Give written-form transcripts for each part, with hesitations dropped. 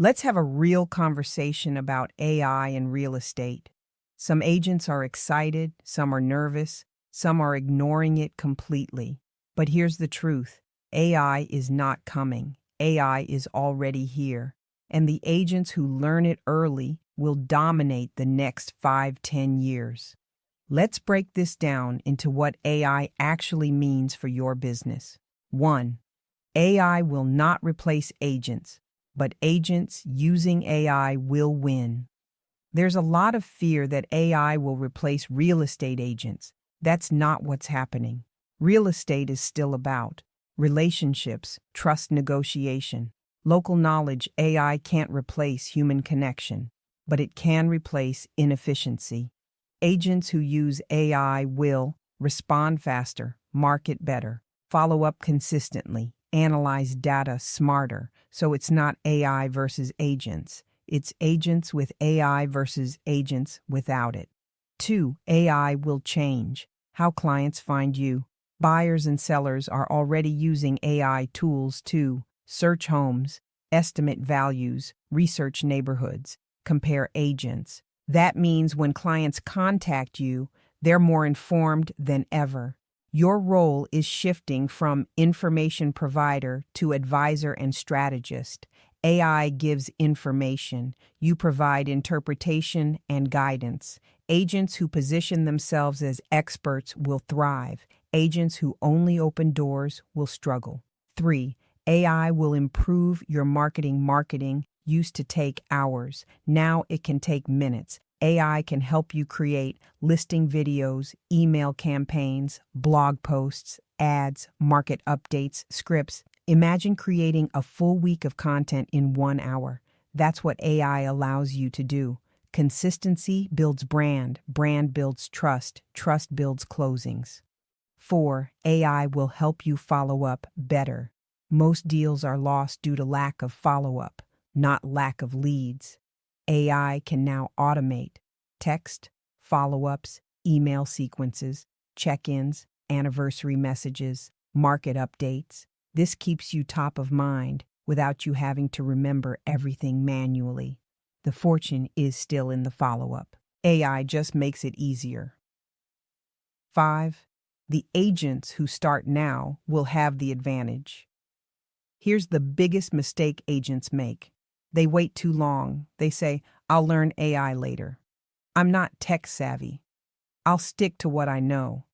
Let's have a real conversation about AI and real estate. Some agents are excited, some are nervous, some are ignoring it completely. But here's the truth. AI is not coming. AI is already here. And the agents who learn it early will dominate the next 5, 10 years. Let's break this down into what AI actually means for your business. 1. AI will not replace agents, but agents using AI will win. There's a lot of fear that AI will replace real estate agents. That's not what's happening. Real estate is still about relationships, trust negotiation, local knowledge. AI can't replace human connection, but it can replace inefficiency. Agents who use AI will respond faster, market better, follow up consistently, analyze data smarter. So it's not AI versus agents. It's agents with AI versus agents without it. 2. AI will change how clients find you. Buyers and sellers are already using AI tools to search homes, estimate values, research neighborhoods, compare agents. That means when clients contact you, they're more informed than ever. Your role is shifting from information provider to advisor and strategist. AI gives information. You provide interpretation and guidance. Agents who position themselves as experts will thrive. Agents who only open doors will struggle. 3. AI will improve your marketing. Marketing used to take hours. Now it can take minutes. AI can help you create listing videos, email campaigns, blog posts, ads, market updates, scripts. Imagine creating a full week of content in 1 hour. That's what AI allows you to do. Consistency builds brand, brand builds trust, trust builds closings. 4. AI will help you follow up better. Most deals are lost due to lack of follow-up, not lack of leads. AI can now automate text, follow-ups, email sequences, check-ins, anniversary messages, market updates. This keeps you top of mind without you having to remember everything manually. The fortune is still in the follow-up. AI just makes it easier. 5. The agents who start now will have the advantage. Here's the biggest mistake agents make. They wait too long. They say, I'll learn AI later. I'm not tech savvy. I'll stick to what I know.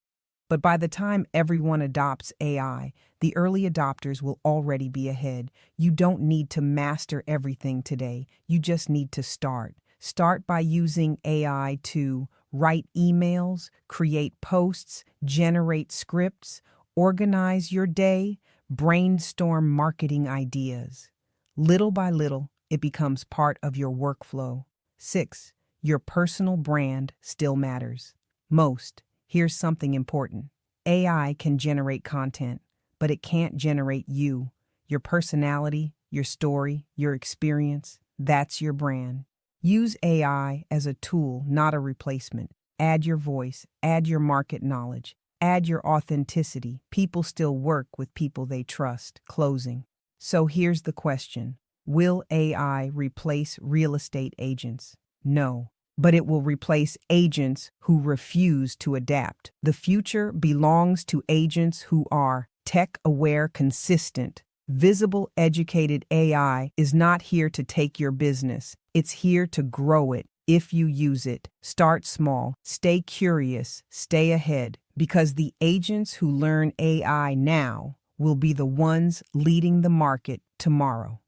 But by the time everyone adopts AI, the early adopters will already be ahead. You don't need to master everything today. You just need to start. Start by using AI to write emails, create posts, generate scripts, organize your day, brainstorm marketing ideas. Little by little, it becomes part of your workflow. 6. Your personal brand still matters. Most. Here's something important. AI can generate content, but it can't generate you. Your personality, your story, your experience, that's your brand. Use AI as a tool, not a replacement. Add your voice, add your market knowledge, add your authenticity. People still work with people they trust. Closing. So here's the question. Will AI replace real estate agents? No, but it will replace agents who refuse to adapt. The future belongs to agents who are tech-aware, consistent, visible, educated. AI is not here to take your business. It's here to grow it. If you use it, start small, stay curious, stay ahead, because the agents who learn AI now will be the ones leading the market tomorrow.